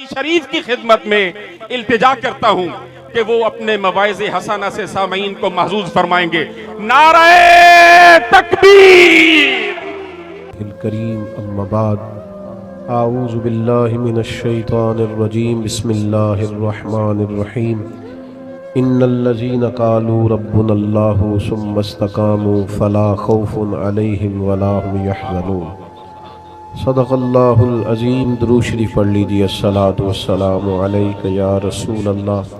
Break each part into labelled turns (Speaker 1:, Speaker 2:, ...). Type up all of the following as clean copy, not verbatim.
Speaker 1: نبی شریف کی خدمت میں التجا کرتا ہوں کہ وہ اپنے مواعظ حسنہ سے سامعین کو محظوظ فرمائیں گے۔ نعرہ تکبیر۔
Speaker 2: الکریم اما بعد، اعوذ باللہ من الشیطان الرجیم، بسم اللہ الرحمن الرحیم۔ ان الذین قالوا ربنا اللہ ثم استقاموا فلا خوف علیہم ولا هم یحزنون۔ صدق اللہ العظیم۔ درود شریف پڑھ لیجیے۔ الصلاۃ والسلام علیک یا رسول اللہ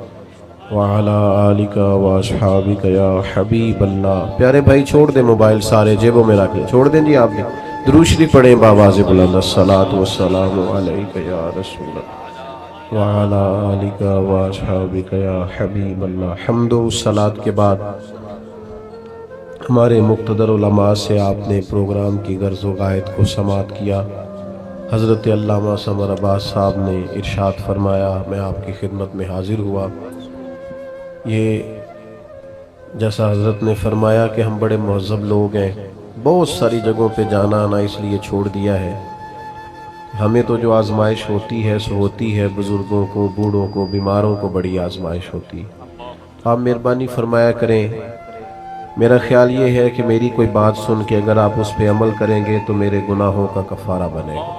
Speaker 2: وعلی آلک واصحابک یا حبیب اللہ۔ پیارے بھائی چھوڑ دیں موبائل، سارے جیبوں میں رکھ لیں، چھوڑ دیں جی۔ آپ بھی درود شریف پڑھیں بآواز بلند۔ الصلاۃ والسلام علیک یا رسول اللہ وعلی آلک واصحابک یا حبیب اللہ۔ حمد و صلات کے بعد ہمارے مقتدر علماء سے آپ نے پروگرام کی غرض و غایت کو سماعت کیا۔ حضرت علامہ سمر عباس صاحب نے ارشاد فرمایا، میں آپ کی خدمت میں حاضر ہوا۔ یہ جیسا حضرت نے فرمایا کہ ہم بڑے مہذب لوگ ہیں، بہت ساری جگہوں پہ جانا آنا اس لیے چھوڑ دیا ہے۔ ہمیں تو جو آزمائش ہوتی ہے سو ہوتی ہے، بزرگوں کو، بوڑھوں کو، بیماروں کو بڑی آزمائش ہوتی ہے۔ آپ مہربانی فرمایا کریں، میرا خیال یہ ہے کہ میری کوئی بات سن کے اگر آپ اس پہ عمل کریں گے تو میرے گناہوں کا کفارہ بنے گا،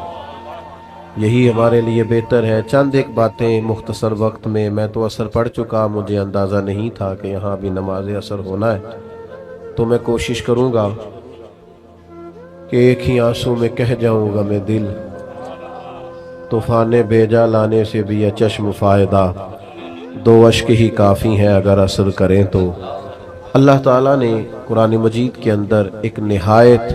Speaker 2: یہی ہمارے لیے بہتر ہے۔ چند ایک باتیں مختصر وقت میں، میں تو اثر پڑھ چکا، مجھے اندازہ نہیں تھا کہ یہاں بھی نماز اثر ہونا ہے، تو میں کوشش کروں گا کہ ایک ہی آنسو میں کہہ جاؤں گا میں دل، طوفان بیجا لانے سے بھی یہ چشم فائدہ، دو اشک ہی کافی ہیں اگر اثر کریں تو۔ اللہ تعالیٰ نے قرآن مجید کے اندر ایک نہایت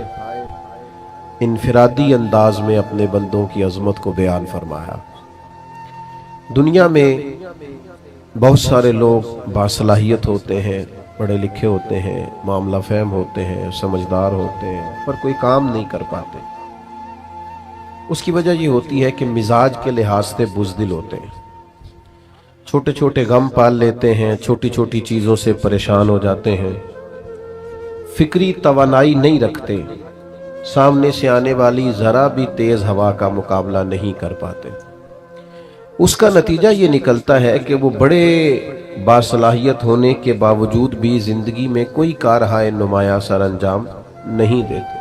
Speaker 2: انفرادی انداز میں اپنے بندوں کی عظمت کو بیان فرمایا۔ دنیا میں بہت سارے لوگ باصلاحیت ہوتے ہیں، پڑھے لکھے ہوتے ہیں، معاملہ فہم ہوتے ہیں، سمجھدار ہوتے ہیں، پر کوئی کام نہیں کر پاتے۔ اس کی وجہ یہ ہوتی ہے کہ مزاج کے لحاظ سے بزدل ہوتے ہیں، چھوٹے چھوٹے غم پال لیتے ہیں، چھوٹی چھوٹی چیزوں سے پریشان ہو جاتے ہیں، فکری توانائی نہیں رکھتے، سامنے سے آنے والی ذرا بھی تیز ہوا کا مقابلہ نہیں کر پاتے۔ اس کا نتیجہ یہ نکلتا ہے کہ وہ بڑے باصلاحیت ہونے کے باوجود بھی زندگی میں کوئی کارہائے نمایاں سر انجام نہیں دیتے،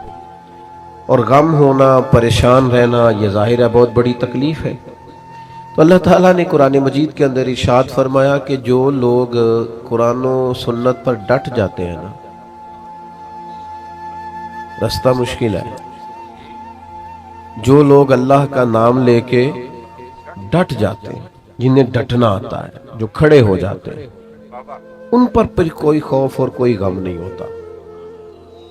Speaker 2: اور غم ہونا، پریشان رہنا، یہ ظاہر ہے بہت بڑی تکلیف ہے۔ تو اللہ تعالیٰ نے قرآن مجید کے اندر ارشاد فرمایا کہ جو لوگ قرآن و سنت پر ڈٹ جاتے ہیں نا، رستہ مشکل ہے۔ جو لوگ اللہ کا نام لے کے ڈٹ جاتے ہیں، جنہیں ڈٹنا آتا ہے، جو کھڑے ہو جاتے ہیں، ان پر پھر کوئی خوف اور کوئی غم نہیں ہوتا۔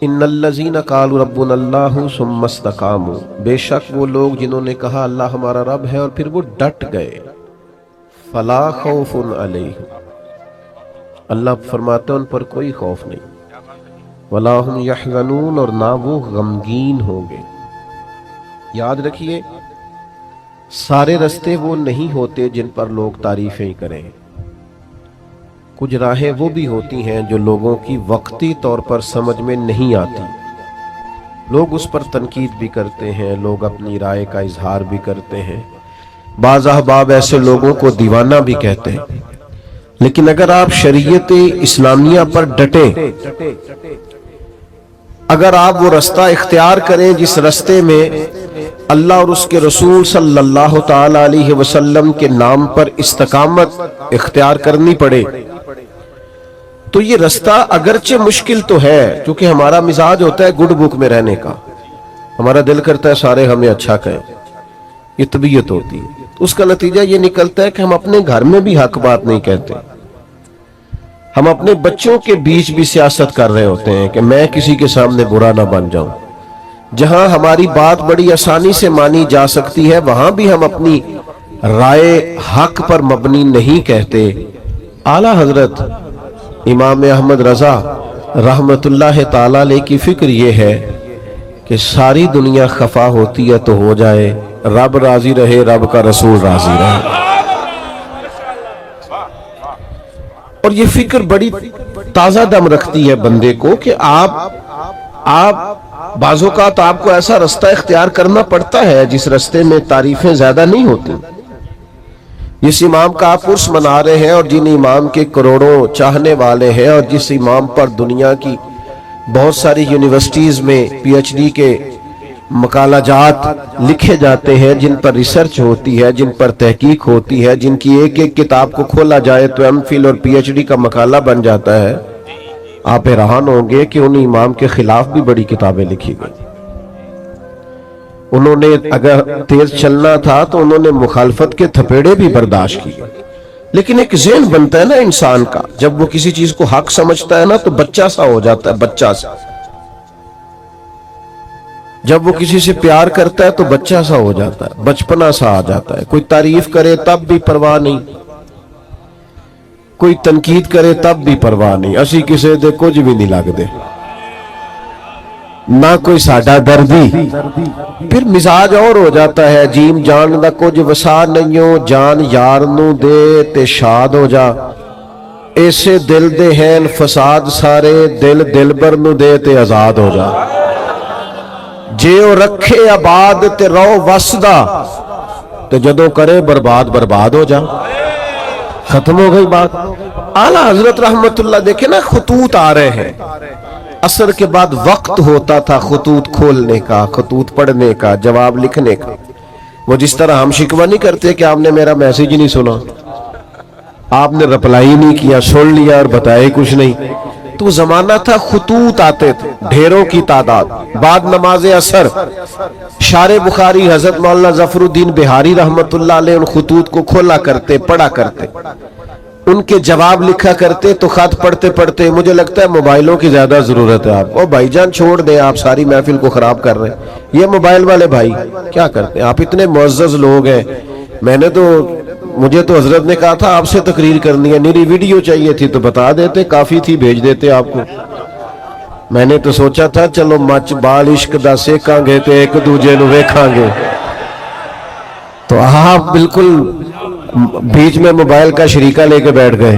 Speaker 2: ان الذین قالوا ربنا اللہ ثم استقاموا، بے شک وہ لوگ جنہوں نے کہا اللہ ہمارا رب ہے اور پھر وہ ڈٹ گئے، فلا خوف علیہم، اللہ فرماتے ہیں ان پر کوئی خوف نہیں، ولا هم یحزنون، اور نہ وہ غمگین ہوں گے۔ یاد رکھیے، سارے رستے وہ نہیں ہوتے جن پر لوگ تعریفیں کریں، کچھ راہیں وہ بھی ہوتی ہیں جو لوگوں کی وقتی طور پر سمجھ میں نہیں آتی، لوگ اس پر تنقید بھی کرتے ہیں، لوگ اپنی رائے کا اظہار بھی کرتے ہیں، بعض احباب ایسے لوگوں کو دیوانہ بھی کہتے ہیں۔ لیکن اگر آپ شریعت اسلامیہ پر ڈٹیں، اگر آپ وہ رستہ اختیار کریں جس رستے میں اللہ اور اس کے رسول صلی اللہ تعالی علیہ وسلم کے نام پر استقامت اختیار کرنی پڑے، تو یہ رستہ اگرچہ مشکل تو ہے، کیونکہ ہمارا مزاج ہوتا ہے گڈ بک میں رہنے کا، ہمارا دل کرتا ہے سارے ہمیں اچھا کہیں، یہ طبیعت ہوتی ہے۔ اس کا نتیجہ یہ نکلتا ہے کہ ہم اپنے گھر میں بھی حق بات نہیں کہتے، ہم اپنے بچوں کے بیچ بھی سیاست کر رہے ہوتے ہیں کہ میں کسی کے سامنے برا نہ بن جاؤں۔ جہاں ہماری بات بڑی آسانی سے مانی جا سکتی ہے، وہاں بھی ہم اپنی رائے حق پر مبنی نہیں کہتے۔ اعلیٰ حضرت امام احمد رضا رحمت اللہ تعالیٰ علیہ کی فکر یہ ہے کہ ساری دنیا خفا ہوتی ہے تو ہو جائے، رب راضی رہے، رب کا رسول راضی رہے۔ اور یہ فکر بڑی تازہ دم رکھتی ہے بندے کو کہ آپ بعض اوقات آپ کو ایسا رستہ اختیار کرنا پڑتا ہے جس رستے میں تعریفیں زیادہ نہیں ہوتی، جس امام کا آپ عرس منا رہے ہیں اور جن امام کے کروڑوں چاہنے والے ہیں اور جس امام پر دنیا کی بہت ساری یونیورسٹیز میں پی ایچ ڈی کے مقالہ جات لکھے جاتے ہیں، جن پر ریسرچ ہوتی ہے، جن پر تحقیق ہوتی ہے، جن کی ایک ایک کتاب کو کھولا جائے تو ایم فل اور پی ایچ ڈی کا مقالہ بن جاتا ہے، آپ حیران ہوں گے کہ ان امام کے خلاف بھی بڑی کتابیں لکھی گئی۔ انہوں نے اگر تیز چلنا تھا تو انہوں نے مخالفت کے تھپیڑے بھی برداشت کیے، لیکن ایک ذہن بنتا ہے نا انسان کا، جب وہ کسی چیز کو حق سمجھتا ہے نا تو بچہ سا ہو جاتا ہے، بچہ سا۔ جب وہ کسی سے پیار کرتا ہے تو بچہ سا ہو جاتا ہے، بچپنا سا آ جاتا ہے۔ کوئی تعریف کرے تب بھی پرواہ نہیں، کوئی تنقید کرے تب بھی پرواہ نہیں، اسی کسے دے کچھ بھی نہیں لگ دے، نہ کوئی ساڈا دردی۔ پھر مزاج اور ہو جاتا ہے، جیم جان دا کچھ وسا نہیں ہو، جان یار نو دے تے شاد ہو جا، ایسے دل دے ہیں فساد سارے، دل دلبر نو دے تے آزاد ہو جا، جے او رکھے آباد تے رو وسدا، تے جدوں کرے برباد برباد ہو جا۔ ختم ہو گئی بات۔ اعلیٰ حضرت رحمت اللہ دیکھیں نا، خطوط آ رہے ہیں، عصر کے بعد وقت ہوتا تھا خطوط کھولنے کا، خطوط پڑھنے کا، جواب لکھنے کا۔ وہ جس طرح ہم شکوہ نہیں کرتے کہ آپ نے میرا میسیج ہی نہیں سنا، آپ نے رپلائی نہیں کیا، سن لیا اور بتایا کچھ نہیں۔ تو زمانہ تھا خطوط آتے تھے ڈھیروں کی تعداد، بعد نماز عصر شارع بخاری حضرت مولانا ظفر الدین بہاری رحمت اللہ علیہ ان خطوط کو کھولا کرتے، پڑھا کرتے، ان کے جواب لکھا کرتے۔ تو خط پڑھتے پڑھتے مجھے لگتا ہے موبائلوں کی زیادہ ضرورت ہے آپ۔ او بھائی جان چھوڑ دیں، آپ ساری محفل کو خراب کر رہے ہیں، یہ موبائل والے بھائی کیا کرتے ہیں؟ آپ اتنے معزز لوگ ہیں، مجھے تو حضرت نے کہا تھا آپ سے تقریر کرنی ہے، میری ویڈیو چاہیے تھی تو بتا دیتے، کافی تھی، بھیج دیتے آپ کو۔ میں نے تو سوچا تھا چلو مچ بال عشق دا سیکھاں گے تے ایک دوجے نو ویکھاں گے، تو آپ بالکل بیچ میں موبائل کا شریکہ لے کے بیٹھ گئے۔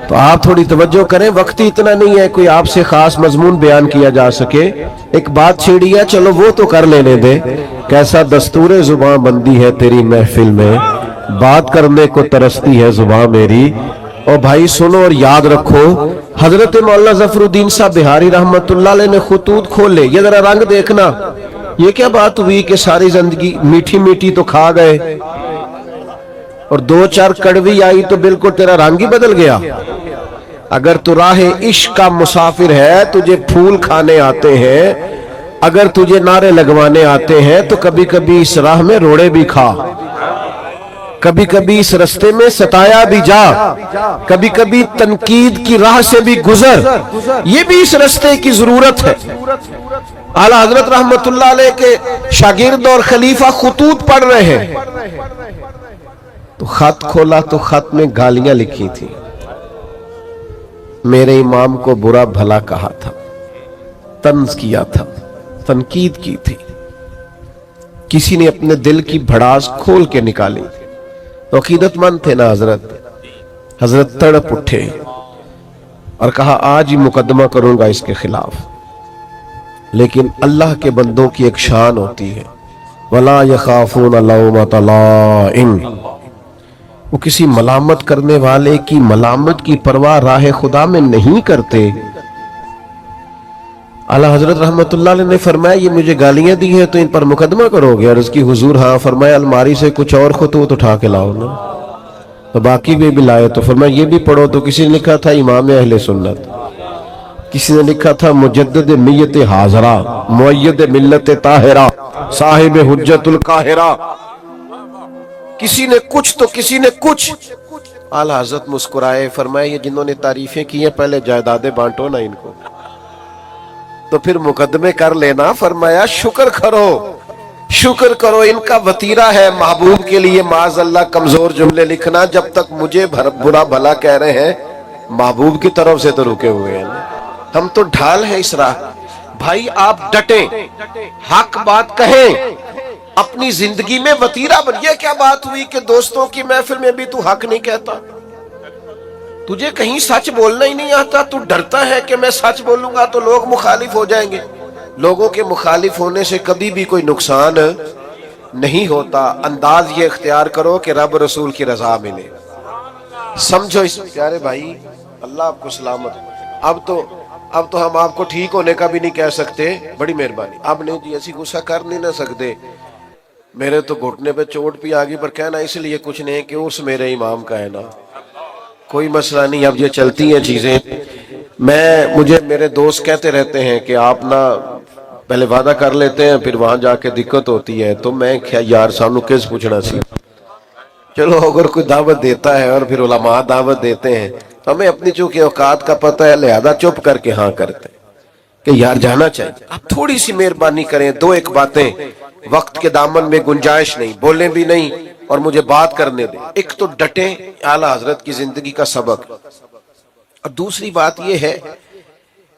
Speaker 2: تو آپ تھوڑی توجہ کریں، وقت ہی اتنا نہیں ہے کوئی آپ سے خاص مضمون بیان کیا جا سکے۔ ایک بات چھیڑی ہے، چلو وہ تو کر لینے دے۔ کیسا دستور زباں بندی ہے تیری محفل میں، بات کرنے کو ترستی ہے زباں میری۔ اور بھائی سنو اور یاد رکھو، حضرت مولانا ظفر الدین صاحب بہاری رحمت اللہ علیہ نے خطوط کھولے، یہ ذرا رنگ دیکھنا، یہ کیا بات ہوئی کہ ساری زندگی میٹھی میٹھی تو کھا گئے اور دو چار کڑوی آئی تو بالکل تیرا رنگ ہی بدل گیا۔ اگر تو راہ عشق کا مسافر ہے، تجھے پھول کھانے آتے ہیں، اگر تجھے نعرے لگوانے آتے ہیں تو کبھی کبھی اس راہ میں روڑے بھی کھا، کبھی کبھی اس رستے میں ستایا بھی جا، کبھی کبھی تنقید کی راہ سے بھی گزر، یہ بھی اس رستے کی ضرورت ہے۔ اعلیٰ حضرت رحمت اللہ علیہ کے شاگرد اور خلیفہ خطوط پڑھ رہے ہیں، تو خط کھولا تو خط میں گالیاں لکھی تھی، میرے امام کو برا بھلا کہا تھا، طنز کیا تھا، تنقید کی تھی، کسی نے اپنے دل کی بھڑاس کھول کے نکالی۔ تو عقیدت مند تھے نا حضرت تڑپ اٹھے اور کہا آج ہی مقدمہ کروں گا اس کے خلاف۔ لیکن اللہ کے بندوں کی ایک شان ہوتی ہے، وَلَا يَخَافُونَ لَوْمَةَ لَائِمٍ، وہ کسی ملامت کرنے والے کی ملامت کی پرواہ راہ خدا میں نہیں کرتے۔ اعلیٰ حضرت رحمت اللہ علیہ نے فرمایا یہ مجھے گالیاں دی ہیں تو ان پر مقدمہ کرو گے؟ اور اس کی حضور ہاں۔ فرمایا الماری سے کچھ اور خطوط اٹھا کے لاؤ نا، تو باقی بھی لائے، تو فرمایا یہ بھی پڑھو۔ تو کسی نے لکھا تھا امام اہل سنت، کسی نے لکھا تھا مجدد میت حاضرہ، مؤید ملت طاہرہ، صاحب حجت القاہرہ، کسی نے کچھ تو کسی نے کچھ۔ اعلیٰ حضرت مسکرائے، فرمایا یہ جنہوں نے تعریفیں کی ہیں پہلے جائیدادیں بانٹو نا ان کو، تو پھر مقدمے کر لینا۔ فرمایا شکر کرو، شکر کرو، ان کا وطیرہ ہے محبوب کے لیے معاذ اللہ کمزور جملے لکھنا۔ جب تک مجھے برا بھلا کہہ رہے ہیں، محبوب کی طرف سے تو رکے ہوئے ہیں، ہم تو ڈھال ہیں اس راہ۔ بھائی آپ ڈٹیں، حق بات کہیں، اپنی زندگی میں وطیرہ بن۔ یہ کیا بات ہوئی کہ دوستوں کی محفل میں بھی تو حق نہیں کہتا؟ تجھے کہیں سچ بولنا ہی نہیں آتا، تو ڈرتا ہے کہ میں سچ بولوں گا تو لوگ مخالف ہو جائیں گے۔ لوگوں کے مخالف ہونے سے کبھی بھی کوئی نقصان نہیں ہوتا، انداز یہ اختیار کرو کہ رب رسول کی رضا ملے. سمجھو اس پیارے بھائی، اللہ آپ کو سلامت. اب تو ہم آپ کو ٹھیک ہونے کا بھی نہیں کہہ سکتے. بڑی مہربانی. اب نہیں جی ایسی غصہ کر نہیں نہ سکتے. میرے تو گھٹنے پہ چوٹ بھی آگئی، پر کہنا اس لیے کچھ نہیں کہ اس میرے امام کا ہے نا، کوئی مسئلہ نہیں. اب یہ چلتی ہیں چیزیں. مجھے میرے دوست کہتے رہتے ہیں کہ آپ نا پہلے وعدہ کر لیتے ہیں پھر وہاں جا کے دقت ہوتی ہے. تو میں کیا یار سانو کس پوچھنا سی. چلو اگر کوئی دعوت دیتا ہے اور پھر علماء دعوت دیتے ہیں، ہمیں اپنی چونکہ اوقات کا پتہ ہے لہذا چپ کر کے ہاں کرتے ہیں کہ یار جانا چاہیے. آپ تھوڑی سی مہربانی کریں، دو ایک باتیں. وقت کے دامن میں گنجائش نہیں، بولیں بھی نہیں اور مجھے بات کرنے دیں. ایک تو ڈٹیں، اعلیٰ حضرت کی زندگی کا سبق. اور دوسری بات یہ ہے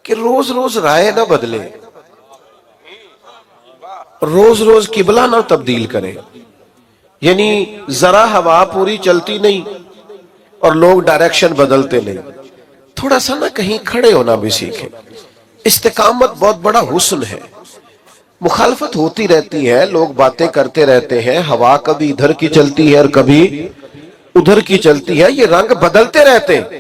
Speaker 2: کہ روز روز رائے نہ بدلیں، روز روز قبلہ نہ تبدیل کریں. یعنی ذرا ہوا پوری چلتی نہیں اور لوگ ڈائریکشن بدلتے نہیں. تھوڑا سا نہ کہیں کھڑے ہونا بھی سیکھیں. استقامت بہت بڑا حسن ہے. مخالفت ہوتی رہتی ہے، لوگ باتیں کرتے رہتے ہیں، ہوا کبھی ادھر کی چلتی ہے اور کبھی ادھر کی چلتی ہے، یہ رنگ بدلتے رہتے ہیں.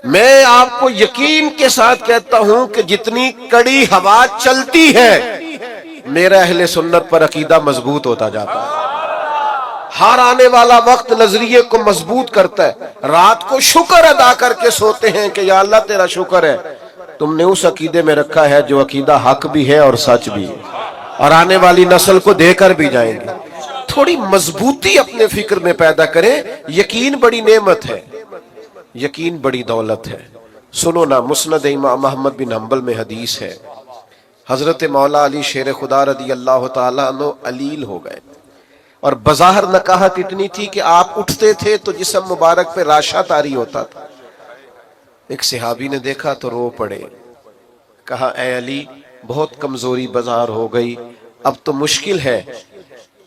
Speaker 2: میں آپ کو یقین کے ساتھ کہتا ہوں کہ جتنی کڑی ہوا چلتی ہے میرا اہل سنت پر عقیدہ مضبوط ہوتا جاتا ہے. ہر آنے والا وقت نظریے کو مضبوط کرتا ہے. رات کو شکر ادا کر کے سوتے ہیں کہ یا اللہ تیرا شکر ہے تم نے اس عقیدے میں رکھا ہے جو عقیدہ حق بھی ہے اور سچ بھی ہے، اور آنے والی نسل کو دے کر بھی جائیں گے. تھوڑی مضبوطی اپنے فکر میں پیدا کریں. یقین بڑی نعمت ہے، یقین بڑی دولت ہے. سنو نا، مسند امام احمد بن حنبل میں حدیث ہے، حضرت مولا علی شیر خدا رضی اللہ تعالیٰ عنہ علیل ہو گئے اور بظاہر نکاحت اتنی تھی کہ آپ اٹھتے تھے تو جسم مبارک پہ راشا طاری ہوتا تھا. ایک صحابی نے دیکھا تو رو پڑے. کہا اے علی بہت کمزوری بظاہر ہو گئی، اب تو مشکل ہے،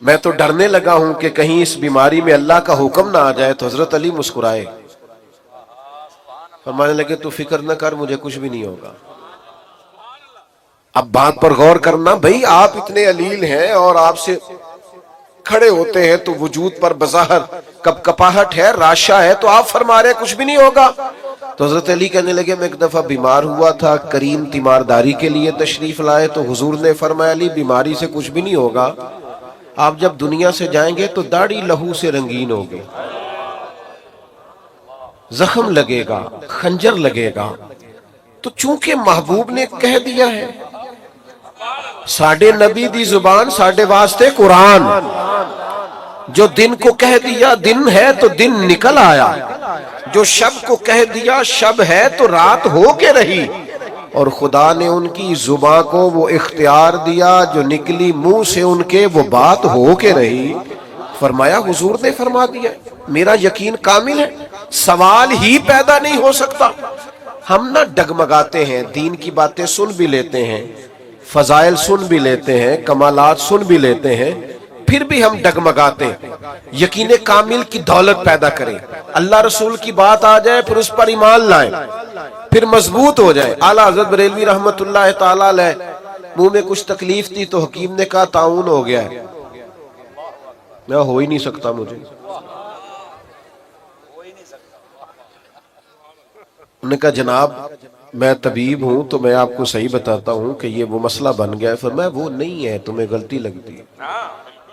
Speaker 2: میں تو ڈرنے لگا ہوں کہ کہیں اس بیماری میں اللہ کا حکم نہ آ جائے. تو حضرت علی مسکرائے، فرمانے لگے تو فکر نہ کر، مجھے کچھ بھی نہیں ہوگا. اب بات پر غور کرنا بھئی، آپ اتنے علیل ہیں اور آپ سے کھڑے ہوتے ہیں تو وجود پر بظاہر کپ کپاہٹ ہے، راشا ہے، تو آپ فرما رہے کچھ بھی نہیں ہوگا. تو حضرت علی کہنے لگے میں ایک دفعہ بیمار ہوا تھا، کریم تیمارداری کے لیے تشریف لائے تو حضور نے فرمایا علی بیماری سے کچھ بھی نہیں ہوگا، آپ جب دنیا سے جائیں گے تو داڑھی لہو سے رنگین ہوگی، زخم لگے گا، خنجر لگے گا. تو چونکہ محبوب نے کہہ دیا ہے، ساڈے نبی دی زبان ساڈے واسطے قرآن، جو دن کو کہہ دیا دن ہے تو دن نکل آیا، جو شب کو کہہ دیا شب ہے تو رات ہو کے رہی. اور خدا نے ان کی زبان کو وہ اختیار دیا جو نکلی منہ سے ان کے وہ بات ہو کے رہی. فرمایا حضور نے فرما دیا. میرا یقین کامل ہے، سوال ہی پیدا نہیں ہو سکتا. ہم نہ ڈگمگاتے ہیں، دین کی باتیں سن بھی لیتے ہیں، فضائل سن بھی لیتے ہیں، کمالات سن بھی لیتے ہیں، پھر بھی ہم ڈگمگاتے ہیں. یقین کامل کی دولت پیدا کریں، اللہ رسول کی بات آ جائے پھر اس پر ایمان لائیں، پھر مضبوط ہو جائے. اعلیٰ حضرت بریلوی رحمت اللہ تعالیٰ علیہ منہ میں کچھ تکلیف تھی تو حکیم نے کہا طاعون ہو گیا ہے. میں ہو ہی نہیں سکتا، مجھے انہوں نے کہا جناب میں طبیب ہوں تو میں آپ کو صحیح بتاتا ہوں کہ یہ وہ مسئلہ بن گیا ہے. فرمایا وہ نہیں ہے، تمہیں غلطی لگتی ہے.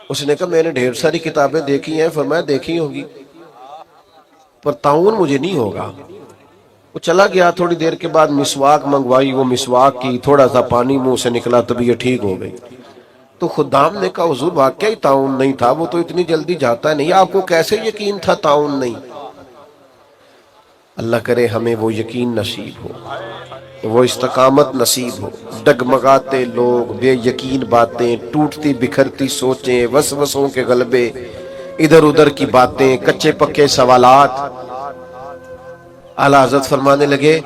Speaker 2: اس نے کہا میں نے ڈھیر ساری کتابیں دیکھی ہیں. فرمایا دیکھی ہوگی پر طاعون مجھے نہیں ہوگا. وہ چلا گیا، تھوڑی دیر کے بعد مسواک منگوائی، وہ مسواک کی، تھوڑا سا پانی منہ سے نکلا طبیعت ٹھیک ہو گئی. تو خدام نے کہا حضور واقعی طاعون نہیں تھا، وہ تو اتنی جلدی جاتا نہیں، آپ کو کیسے یقین تھا طاعون نہیں؟ اللہ کرے ہمیں وہ یقین نصیب ہو، وہ استقامت نصیب ہو. ڈگمگاتے لوگ، بے یقین باتیں، ٹوٹتی بکھرتی سوچیں، وسوسوں کے غلبے، ادھر ادھر کی باتیں، کچے پکے سوالات. اعلیٰ حضرت فرمانے لگے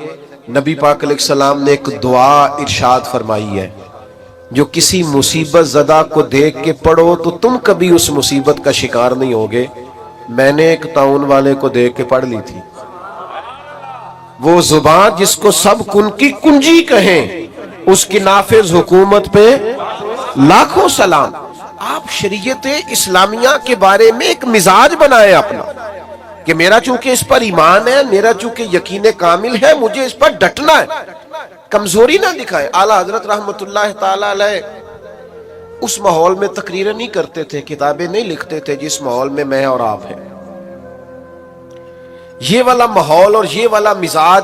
Speaker 2: نبی پاک علیہ السلام نے ایک دعا ارشاد فرمائی ہے، جو کسی مصیبت زدہ کو دیکھ کے پڑھو تو تم کبھی اس مصیبت کا شکار نہیں ہوگے. میں نے ایک طاعون والے کو دیکھ کے پڑھ لی تھی. وہ زبان جس کو سب کن کی کنجی کہیں، اس کی نافذ حکومت پہ لاکھوں سلام. آپ شریعت اسلامیہ کے بارے میں ایک مزاج بنائیں اپنا کہ میرا چونکہ اس پر ایمان ہے، میرا چونکہ یقین کامل ہے، مجھے اس پر ڈٹنا ہے، کمزوری نہ دکھائیں۔ اعلیٰ حضرت رحمت اللہ تعالی علیہ اس ماحول میں تقریریں نہیں کرتے تھے، کتابیں نہیں لکھتے تھے جس ماحول میں میں اور آپ ہیں۔ یہ والا ماحول اور یہ والا مزاج،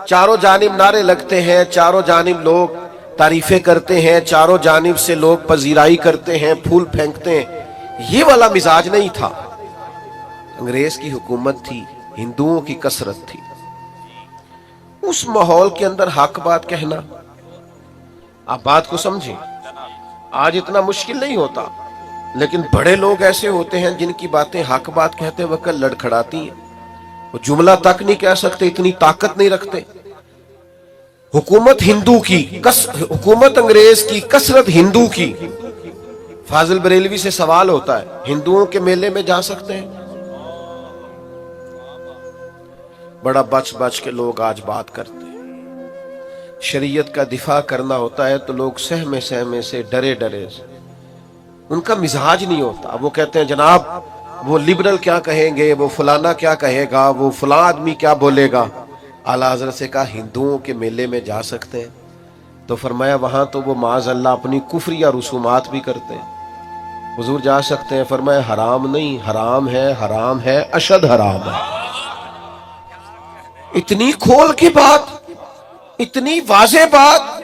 Speaker 2: چاروں جانب نعرے لگتے ہیں، چاروں جانب لوگ تعریفیں کرتے ہیں، چاروں جانب سے لوگ پذیرائی کرتے ہیں، پھول پھینکتے ہیں، یہ والا مزاج نہیں تھا۔ انگریز کی حکومت تھی، ہندوؤں کی کثرت تھی، اس ماحول کے اندر حق بات کہنا، آپ بات کو سمجھیں، آج اتنا مشکل نہیں ہوتا، لیکن بڑے لوگ ایسے ہوتے ہیں جن کی باتیں حق بات کہتے وقت لڑکھڑاتی ہیں، وہ جملہ تک نہیں کہہ سکتے، اتنی طاقت نہیں رکھتے۔ حکومت ہندو کی، حکومت انگریز کی، کثرت ہندو کی۔ فاضل بریلوی سے سوال ہوتا ہے، ہندوؤں کے میلے میں جا سکتے ہیں؟ بڑا بچ بچ کے لوگ آج بات کرتے ہیں۔ شریعت کا دفاع کرنا ہوتا ہے تو لوگ سہمے سہمے سے، ڈرے ڈرے سے، ان کا مزاج نہیں ہوتا۔ وہ کہتے ہیں جناب وہ لبرل کیا کہیں گے، وہ فلانا کیا کہے گا، وہ فلاں آدمی کیا بولے گا۔ اعلیٰ حضرت سے کہا ہندوؤں کے میلے میں جا سکتے ہیں؟ تو فرمایا وہاں تو وہ معاذ اللہ اپنی کفریہ رسومات بھی کرتے ہیں۔ حضور جا سکتے ہیں؟ فرمایا حرام نہیں، حرام ہے، اشد حرام ہے۔ اتنی کھول کی بات، اتنی واضح بات،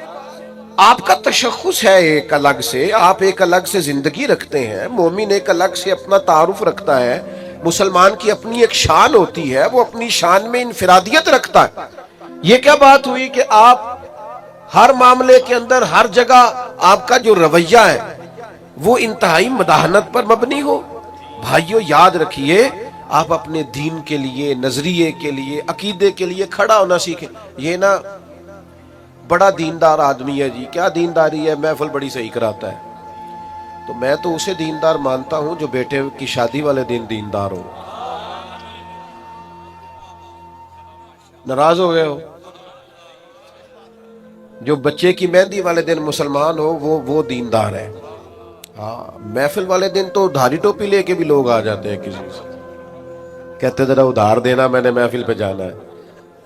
Speaker 2: آپ کا تشخص ہے ایک الگ سے، آپ ایک الگ سے زندگی رکھتے ہیں، مومن ایک الگ سے اپنا تعارف رکھتا ہے، مسلمان کی اپنی ایک شان ہوتی ہے، وہ اپنی شان میں انفرادیت رکھتا ہے۔ یہ کیا بات ہوئی کہ آپ ہر معاملے کے اندر، ہر جگہ آپ کا جو رویہ ہے وہ انتہائی مداحنت پر مبنی ہو؟ بھائیو یاد رکھیے، آپ اپنے دین کے لیے، نظریے کے لیے، عقیدے کے لیے کھڑا ہونا سیکھیں۔ یہ نا بڑا دیندار آدمی ہے جی، کیا دینداری ہے، محفل بڑی صحیح کراتا ہے، تو میں تو اسے دیندار مانتا ہوں جو بیٹے کی شادی والے دن دیندار ہو۔ ناراض ہو گئے ہو؟ جو بچے کی مہندی والے دن مسلمان ہو وہ دیندار ہے۔ ہاں، محفل والے دن تو دھاری ٹوپی لے کے بھی لوگ آ جاتے ہیں، کسی سے کہتے ذرا ادھار دینا، میں نے محفل پہ جانا ہے۔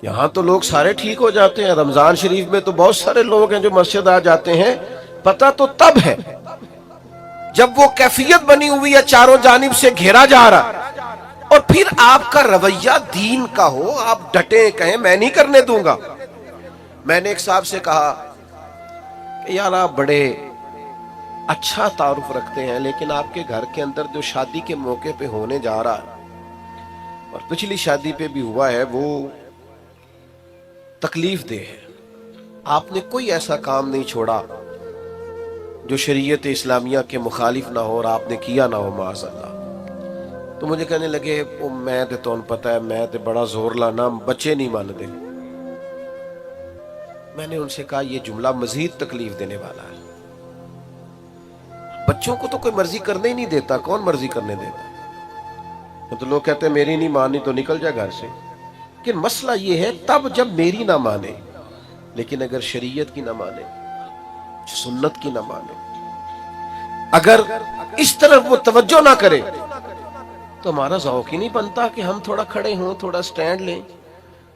Speaker 2: یہاں تو لوگ سارے ٹھیک ہو جاتے ہیں، رمضان شریف میں تو بہت سارے لوگ ہیں جو مسجد آ جاتے ہیں۔ پتہ تو تب ہے جب وہ کیفیت بنی ہوئی ہے، چاروں جانب سے گھیرا جا رہا، اور پھر آپ کا رویہ دین کا ہو، آپ ڈٹے کہیں میں نہیں کرنے دوں گا۔ میں نے ایک صاحب سے کہا کہ یار آپ بڑے اچھا تعارف رکھتے ہیں، لیکن آپ کے گھر کے اندر جو شادی کے موقع پہ ہونے جا رہا ہے اور پچھلی شادی پہ بھی ہوا ہے، وہ تکلیف دہ ہے۔ آپ نے کوئی ایسا کام نہیں چھوڑا جو شریعت اسلامیہ کے مخالف نہ ہو اور آپ نے کیا نہ ہو، معاذ اللہ۔ تو مجھے کہنے لگے میں تے تو پتہ ہے، میں تے بڑا زور لانا، بچے نہیں مانتے۔ میں نے ان سے کہا یہ جملہ مزید تکلیف دینے والا ہے۔ بچوں کو تو کوئی مرضی کرنے ہی نہیں دیتا، کون مرضی کرنے دیتا؟ تو لوگ کہتے ہیں میری نہیں مانی تو نکل جا گھر سے۔ لیکن مسئلہ یہ ہے تب جب میری نہ مانے، لیکن اگر شریعت کی نہ مانے، سنت کی نہ مانے، اگر اس طرف وہ توجہ نہ کرے، تو ہمارا ذوق ہی نہیں بنتا کہ ہم تھوڑا کھڑے ہوں، تھوڑا سٹینڈ لیں،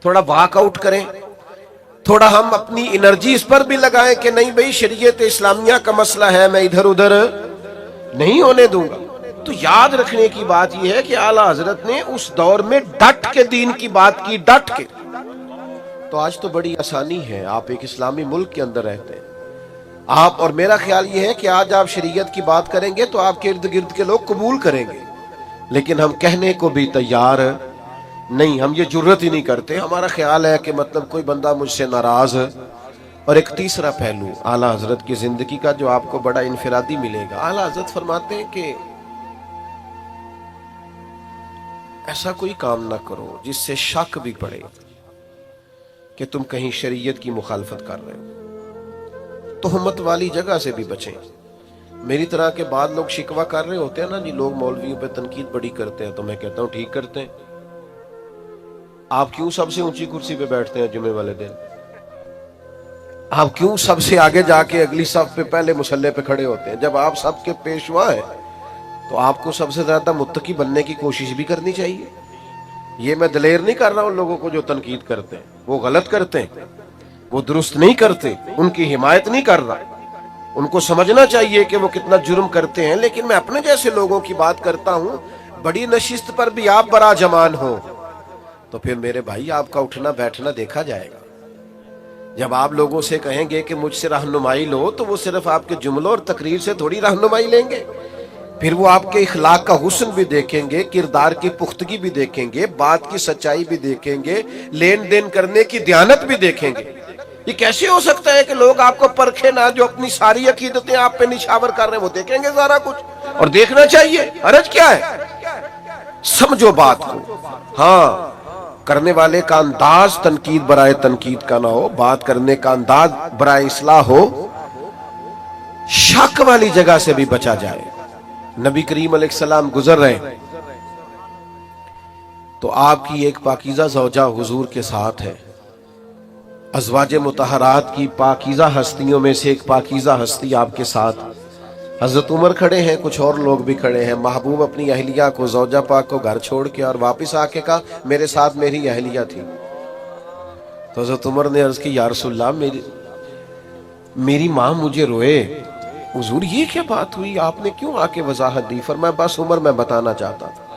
Speaker 2: تھوڑا واک آؤٹ کریں، تھوڑا ہم اپنی انرجی اس پر بھی لگائیں کہ نہیں بھئی شریعت اسلامیہ کا مسئلہ ہے، میں ادھر ادھر نہیں ہونے دوں گا۔ تو یاد رکھنے کی بات یہ ہے کہ اعلیٰ حضرت نے اس دور میں ڈٹ کے دین کی بات کی، ڈٹ کے۔ تو آج تو بڑی آسانی ہے، آپ ایک اسلامی ملک کے اندر رہتے ہیں، آپ، اور میرا خیال یہ ہے کہ آج آپ شریعت کی بات کریں گے تو آپ کے ارد گرد کے لوگ قبول کریں گے، لیکن ہم کہنے کو بھی تیار نہیں، ہم یہ جرت ہی نہیں کرتے۔ ہمارا خیال ہے کہ مطلب کوئی بندہ مجھ سے ناراض ہے۔ اور ایک تیسرا پہلو اعلیٰ حضرت کی زندگی کا جو آپ کو بڑا انفرادی ملے گا، اعلیٰ حضرت فرماتے ہیں کہ ایسا کوئی کام نہ کرو جس سے شک بھی پڑے کہ تم کہیں شریعت کی مخالفت کر رہے ہو۔ تہمت والی جگہ سے بھی بچیں۔ میری طرح کے بعد لوگ شکوہ کر رہے ہوتے ہیں نا جی، لوگ مولویوں پہ تنقید بڑی کرتے ہیں، تو میں کہتا ہوں ٹھیک کرتے ہیں۔ آپ کیوں سب سے اونچی کرسی پہ بیٹھتے ہیں جمعے والے دن؟ آپ کیوں سب سے آگے جا کے اگلی صف پہ پہلے مصلی پہ کھڑے ہوتے ہیں جب آپ سب کے پیشوا ہیں؟ تو آپ کو سب سے زیادہ متقی بننے کی کوشش بھی کرنی چاہیے. یہ میں دلیر نہیں کر رہا ہوں لوگوں کو جو تنقید کرتے ہیں، وہ غلط کرتے ہیں، وہ درست نہیں کرتے، ان کی حمایت نہیں کر رہا. ان کو سمجھنا چاہیے کہ وہ کتنا جرم کرتے ہیں، لیکن میں اپنے جیسے لوگوں کی بات کرتا ہوں. بڑی نشست پر بھی آپ برا جمان ہو تو پھر میرے بھائی آپ کا اٹھنا بیٹھنا دیکھا جائے گا. جب آپ لوگوں سے کہیں گے کہ مجھ سے رہنمائی لو تو وہ صرف آپ کے جملوں اور تقریر سے تھوڑی رہنمائی لیں گے. پھر وہ آپ کے اخلاق کا حسن بھی دیکھیں گے، کردار کی پختگی بھی دیکھیں گے، بات کی سچائی بھی دیکھیں گے، لین دین کرنے کی دیانت بھی دیکھیں گے. یہ کیسے ہو سکتا ہے کہ لوگ آپ کو پرکھے نہ، جو اپنی ساری عقیدتیں آپ پہ نشاور کر رہے ہیں وہ دیکھیں گے سارا کچھ. اور دیکھنا چاہیے، حرج کیا ہے؟ سمجھو بات کو. ہاں، کرنے والے کا انداز تنقید برائے تنقید کا نہ ہو، بات کرنے کا انداز برائے اصلاح ہو. شک والی جگہ سے بھی بچا جائے. نبی کریم علیہ السلام گزر رہے تو آپ کی ایک پاکیزہ زوجہ حضور کے ساتھ ہے. ازواج مطہرات کی پاکیزہ ہستیوں میں سے ایک پاکیزہ ہستی آپ کے ساتھ. حضرت عمر کھڑے ہیں، کچھ اور لوگ بھی کھڑے ہیں. محبوب اپنی اہلیہ کو، زوجہ پاک کو گھر چھوڑ کے اور واپس آ کے کہا میرے ساتھ میری اہلیہ تھی. تو حضرت عمر نے عرض کی یا رسول اللہ، میری ماں مجھے روئے. حضور یہ کیا بات ہوئی، آپ نے کیوں آ کے وضاحت دی؟ فرمایا بس عمر میں بتانا چاہتا تھا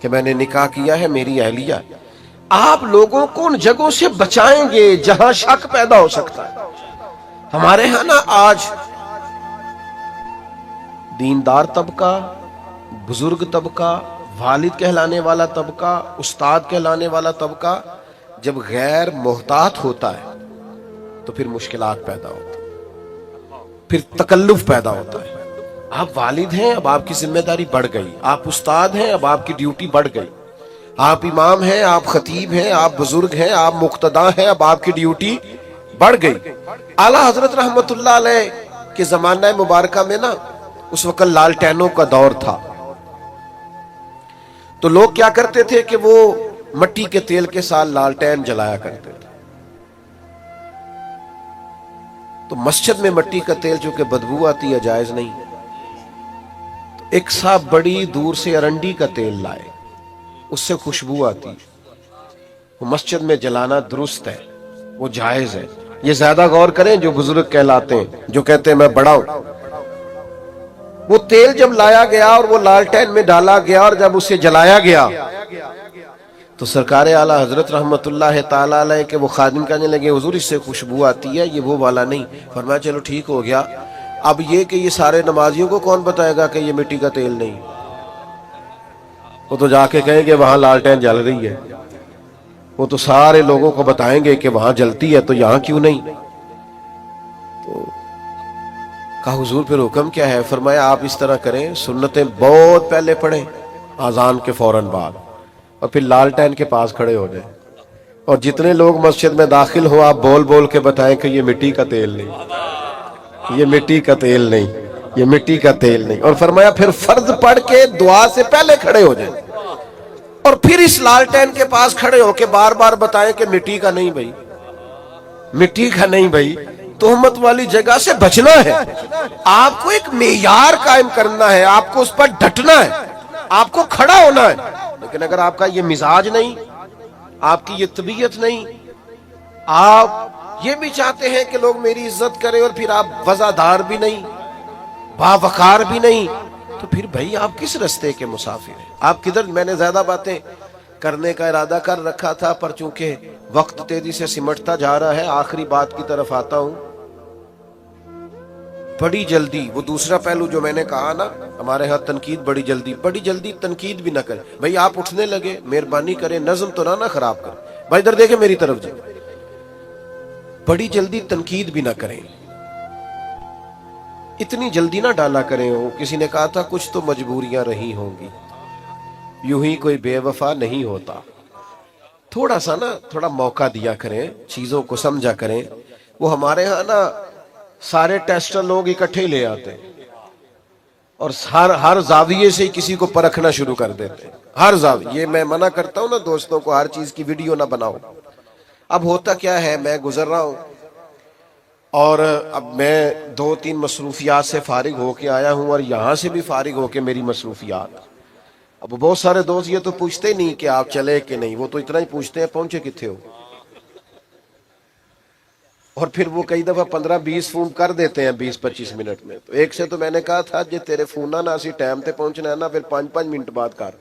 Speaker 2: کہ میں نے نکاح کیا ہے، میری اہلیہ. آپ لوگوں کو ان جگہوں سے بچائیں گے جہاں شک پیدا ہو سکتا ہے. ہمارے ہاں نا آج دیندار طبقہ، بزرگ طبقہ، والد کہلانے والا طبقہ، استاد کہلانے والا طبقہ جب غیر محتاط ہوتا ہے تو پھر مشکلات پیدا ہوتی ہیں، پھر تکلف پیدا ہوتا ہے. آپ والد ہیں، اب آپ کی ذمہ داری بڑھ گئی. آپ استاد ہیں، اب آپ کی ڈیوٹی بڑھ گئی. آپ امام ہیں، آپ خطیب ہیں، آپ بزرگ ہیں، آپ مقتدا ہیں، اب آپ کی ڈیوٹی بڑھ گئی. اعلیٰ حضرت رحمت اللہ علیہ کے زمانہ مبارکہ میں نا اس وقت لالٹینوں کا دور تھا. تو لوگ کیا کرتے تھے کہ وہ مٹی کے تیل کے ساتھ لالٹین جلایا کرتے تھے. تو مسجد میں مٹی کا تیل چونکہ بدبو آتی ہے، جائز نہیں. تو ایک صاحب بڑی دور سے ارنڈی کا تیل لائے، اس سے خوشبو آتی. وہ مسجد میں جلانا درست ہے، وہ جائز ہے. یہ زیادہ غور کریں جو بزرگ کہلاتے ہیں، جو کہتے ہیں میں بڑا ہوں. وہ تیل جب لایا گیا اور وہ لالٹین میں ڈالا گیا اور جب اسے جلایا گیا تو سرکار اعلیٰ حضرت رحمت اللہ تعالی علیہ کے وہ خادم کہنے لگے حضور اس سے خوشبو آتی ہے، یہ وہ والا نہیں. فرمایا چلو ٹھیک ہو گیا. اب یہ کہ یہ سارے نمازیوں کو کون بتائے گا کہ یہ مٹی کا تیل نہیں؟ وہ تو جا کے کہیں گے وہاں لالٹین جل رہی ہے. وہ تو سارے لوگوں کو بتائیں گے کہ وہاں جلتی ہے تو یہاں کیوں نہیں. تو کہا حضور پھر حکم کیا ہے؟ فرمایا آپ اس طرح کریں، سنتیں بہت پہلے پڑھیں اذان کے فوراً بعد، اور پھر لالٹین کے پاس کھڑے ہو جائیں، اور جتنے لوگ مسجد میں داخل ہو آپ بول بول کے بتائیں کہ یہ مٹی کا تیل نہیں، یہ مٹی کا تیل نہیں، یہ مٹی کا تیل نہیں. اور فرمایا پھر فرض پڑھ کے دعا سے پہلے کھڑے ہو جائیں اور پھر اس لالٹین کے پاس کھڑے ہو کے بار بار بتائیں کہ مٹی کا نہیں بھائی، مٹی کا نہیں بھائی. تہمت والی جگہ سے بچنا ہے. آپ کو ایک معیار قائم کرنا ہے، آپ کو اس پر ڈٹنا ہے، آپ کو کھڑا ہونا ہے. لیکن اگر آپ کا یہ مزاج نہیں، آپ کی یہ طبیعت نہیں، آپ یہ بھی چاہتے ہیں کہ لوگ میری عزت کریں اور پھر آپ وزادار بھی نہیں، باوقار بھی نہیں، تو پھر بھائی آپ کس رستے کے مسافر ہیں؟ آپ کدھر؟ میں نے زیادہ باتیں کرنے کا ارادہ کر رکھا تھا، پر چونکہ وقت تیزی سے سمٹتا جا رہا ہے آخری بات کی طرف آتا ہوں. بڑی جلدی وہ دوسرا پہلو جو میں نے کہا نا، ہمارے ہاں تنقید بڑی جلدی تنقید بھی نہ کریں. بھائی آپ اٹھنے لگے، مہربانی کریں نظم تو نہ خراب کریں. بھائی ادھر دیکھیں میری طرف جی. بڑی جلدی تنقید بھی نہ کریں، اتنی جلدی نہ ڈالا کریں. کسی نے کہا تھا کچھ تو مجبوریاں رہی ہوں گی، یوں ہی کوئی بے وفا نہیں ہوتا. تھوڑا موقع دیا کریں، چیزوں کو سمجھا کریں. وہ ہمارے ہاں نا سارے ٹیسٹر لوگ اکٹھے لے آتے اور ہر زاویے سے کسی کو پرکھنا شروع کر دیتے. ہر زاویے، یہ میں منع کرتا ہوں نا دوستوں کو ہر چیز کی ویڈیو نہ بناؤ. اب ہوتا کیا ہے، میں گزر رہا ہوں اور اب میں 2-3 مصروفیات سے فارغ ہو کے آیا ہوں اور یہاں سے بھی فارغ ہو کے میری مصروفیات. اب بہت سارے دوست یہ تو پوچھتے نہیں کہ آپ چلے کہ نہیں، وہ تو اتنا ہی پوچھتے ہیں پہنچے کتنے ہو. اور پھر وہ کئی دفعہ 15-20 فون کر دیتے ہیں 20-25 منٹ میں. تو ایک سے تو میں نے کہا تھا جی تیرے فون نہ اسی ٹائم تے پہنچنا ہے نا، پھر 5-5 منٹ بعد کر،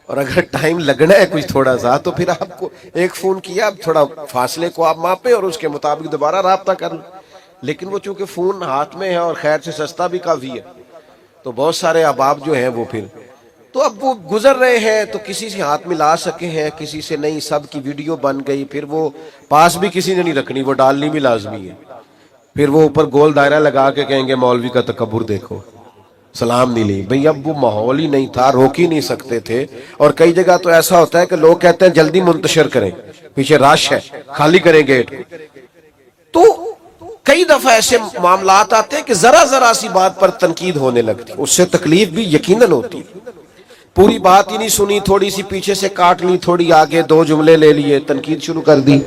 Speaker 2: اور اگر ٹائم لگنا ہے کچھ تھوڑا سا تو پھر آپ کو ایک فون کیا، اب تھوڑا فاصلے کو آپ ماپے اور اس کے مطابق دوبارہ رابطہ کریں. لیکن وہ چونکہ فون ہاتھ میں ہے اور خیر سے سستا بھی کافی ہے، تو بہت سارے احباب جو ہیں وہ پھر تو اب وہ گزر رہے ہیں، تو کسی سے ہاتھ ملا سکے ہیں کسی سے نہیں، سب کی ویڈیو بن گئی، پھر وہ پاس بھی کسی نے نہیں رکھنی، وہ ڈالنی بھی لازمی ہے. پھر وہ اوپر گول دائرہ لگا کے کہیں گے مولوی کا تکبر دیکھو، سلام نہیں لی. بھئی اب وہ ماحول ہی نہیں تھا، روک ہی نہیں سکتے تھے. اور کئی جگہ تو ایسا ہوتا ہے کہ لوگ کہتے ہیں جلدی منتشر کریں، پیچھے رش ہے، خالی کریں گیٹ کو. تو کئی دفعہ ایسے معاملات آتے ہیں کہ ذرا ذرا سی بات پر تنقید ہونے لگتی، اس سے تکلیف بھی یقیناً ہوتی. پوری بات ہی نہیں سنی، تھوڑی سی پیچھے سے کاٹ لی، تھوڑی آگے 2 جملے لے لیے، تنقید شروع کر دی.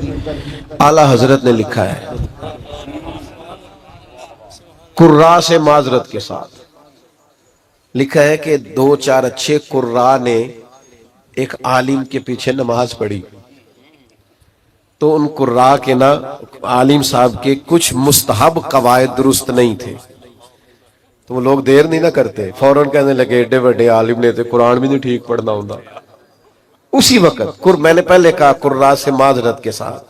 Speaker 2: اعلیٰ حضرت نے لکھا ہے قراء سے معذرت کے ساتھ، لکھا ہے کہ 2-4 اچھے قراء نے ایک عالم کے پیچھے نماز پڑھی، تو ان قراء کے نا عالم صاحب کے کچھ مستحب قواعد درست نہیں تھے. تو وہ لوگ دیر نہیں نہ کرتے، فوراً کہنے لگے ایڈے بڑے عالم نے تو قرآن بھی نہیں ٹھیک پڑھنا ہوتا. اسی وقت میں نے پہلے کہا قراء سے معذرت کے ساتھ.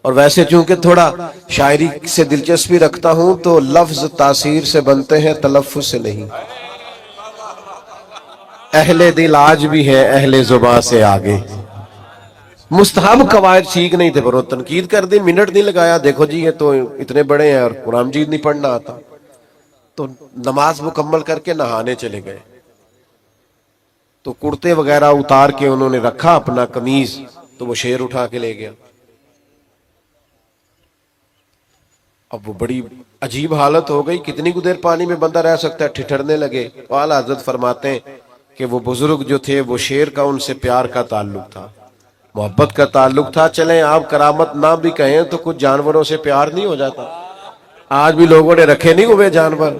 Speaker 2: اور ویسے چونکہ تھوڑا شاعری سے دلچسپی رکھتا ہوں تو لفظ تاثیر سے بنتے ہیں، تلفظ سے نہیں. اہل دل آج بھی ہے اہل زباں سے آگے. مستحب قواعد ٹھیک نہیں تھے، پر وہ تنقید کر دی، منٹ نہیں لگایا. دیکھو جی یہ تو اتنے بڑے ہیں اور قرآن مجید نہیں پڑھنا آتا. تو نماز مکمل کر کے نہانے چلے گئے، تو کرتے وغیرہ اتار کے انہوں نے رکھا اپنا قمیض، تو وہ شیر اٹھا کے لے گیا. اب وہ بڑی عجیب حالت ہو گئی، کتنی دیر پانی میں بندہ رہ سکتا ہے، ٹھٹھرنے لگے. اعلیٰ حضرت فرماتے ہیں کہ وہ بزرگ جو تھے وہ شیر کا ان سے پیار کا تعلق تھا، محبت کا تعلق تھا. چلیں آپ کرامت نہ بھی کہیں تو کچھ جانوروں سے پیار نہیں ہو جاتا. آج بھی لوگوں نے رکھے نہیں ہوئے جانور،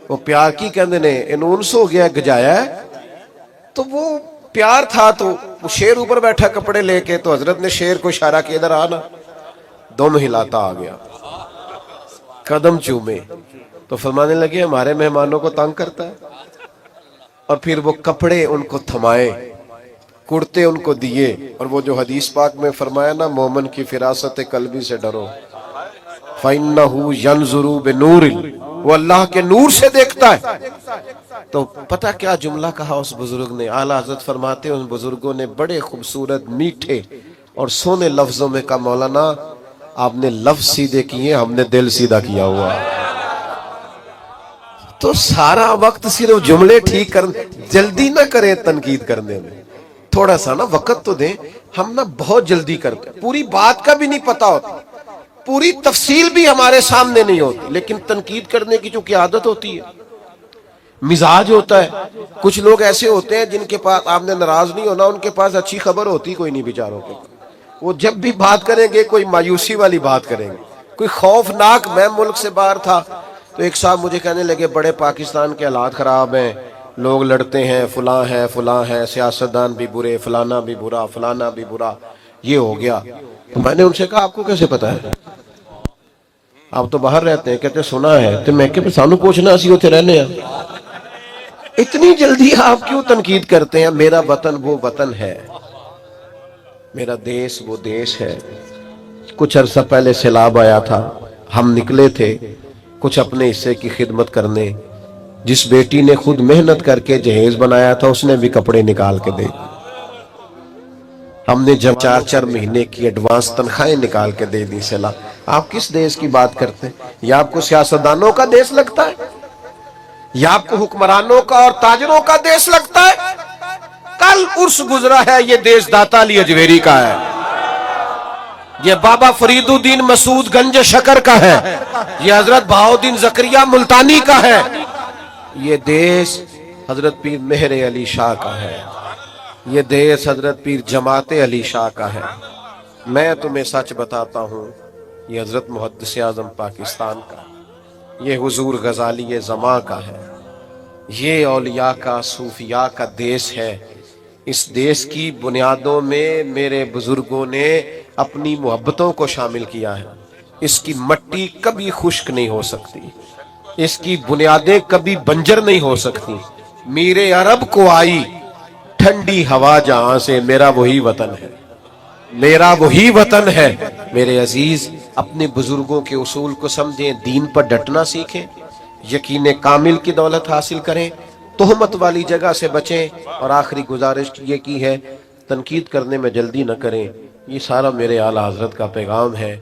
Speaker 2: وہ پیار کی کہندے نے انونس ہو گیا گجایا ہے، تو وہ پیار تھا. تو وہ شیر اوپر بیٹھا کپڑے لے کے، تو حضرت نے شیر کو اشارہ کیا ادھر آنا، دم ہلاتا آ گیا، قدم چومے. تو فرمانے لگے ہمارے مہمانوں کو تنگ کرتا ہے. اور پھر وہ کپڑے ان کو تھمائے، کرتے ان کو دیے. اور وہ جو حدیث پاک میں فرمایا نا مومن کی فراست قلبی سے ڈرو، فَإِنَّهُ يَنْظُرُ بِنُورٍ، وہ اللہ کے نور سے دیکھتا ہے. تو پتہ کیا جملہ کہا اس بزرگ نے؟ اعلیٰ حضرت فرماتے ہیں ان بزرگوں نے بڑے خوبصورت میٹھے اور سونے لفظوں میں کہا مولانا آپ نے لفظ سیدھے کیے، ہم نے دل سیدھا کیا ہوا. تو سارا وقت صرف جملے ٹھیک کرنے، جلدی نہ کریں تنقید کرنے میں، تھوڑا سا نا وقت تو دیں. ہم نا بہت جلدی کرتے ہیں، پوری بات کا بھی نہیں پتا ہوتا، پوری تفصیل بھی ہمارے سامنے نہیں ہوتی، لیکن تنقید کرنے کی چونکہ عادت ہوتی ہے، مزاج ہوتا ہے. کچھ لوگ ایسے ہوتے ہیں جن کے پاس آپ نے ناراض نہیں ہونا، ان کے پاس اچھی خبر ہوتی کوئی نہیں بیچاروں کے. وہ جب بھی بات کریں گے کوئی مایوسی والی بات کریں گے، کوئی خوفناک. میں ملک سے باہر تھا تو ایک صاحب مجھے کہنے لگے بڑے پاکستان کے حالات خراب ہیں، لوگ لڑتے ہیں، فلاں ہے، سیاستدان بھی برے، فلانا بھی برا، فلانا بھی برا، یہ ہو گیا. تو میں نے ان سے کہا آپ کو کیسے پتا ہے؟ آپ تو باہر رہتے ہیں. کہتے سنا ہے. تو میں کہ سانو پوچھنا اسی ہوتے رہنے ہیں. اتنی جلدی آپ کیوں تنقید کرتے ہیں؟ میرا وطن وہ وطن ہے، میرا دیش وہ دیش ہے. کچھ عرصہ پہلے سیلاب آیا تھا، ہم نکلے تھے کچھ اپنے حصے کی خدمت کرنے. جس بیٹی نے خود محنت کر کے جہیز بنایا تھا اس نے بھی کپڑے نکال کے دے. ہم نے جب 4 مہینے کی ایڈوانس تنخواہیں نکال کے دے دی. آپ کس دیش کی بات کرتے ہیں؟ یا آپ کو سیاستدانوں کا دیش لگتا ہے، یا آپ کو حکمرانوں کا اور تاجروں کا دیش لگتا ہے؟ کل عرس گزرا ہے، یہ دیش داتا علی اجویری کا ہے، یہ بابا فرید الدین مسعود گنج شکر کا ہے، یہ حضرت بہاؤالدین زکریا ملتانی کا ہے، یہ دیش حضرت پیر مہر علی شاہ کا ہے، یہ دیش حضرت پیر جماعت علی شاہ کا ہے. میں تمہیں سچ بتاتا ہوں، یہ حضرت محدث اعظم پاکستان کا، یہ حضور غزالی زماں کا ہے، یہ اولیاء کا صوفیاء کا دیس ہے۔ اس دیس کی بنیادوں میں میرے بزرگوں نے اپنی محبتوں کو شامل کیا ہے۔ اس کی مٹی کبھی خشک نہیں ہو سکتی، اس کی بنیادیں کبھی بنجر نہیں ہو سکتی۔ میرے عرب کو آئی ٹھنڈی ہوا جہاں سے، میرا وہی وطن ہے، میرا وہی وطن ہے۔ میرے عزیز، اپنے بزرگوں کے اصول کو سمجھیں، دین پر ڈٹنا سیکھیں، یقین کامل کی دولت حاصل کریں، تہمت والی جگہ سے بچیں، اور آخری گزارش یہ کی ہے، تنقید کرنے میں جلدی نہ کریں۔ یہ سارا میرے اعلیٰ حضرت کا پیغام ہے۔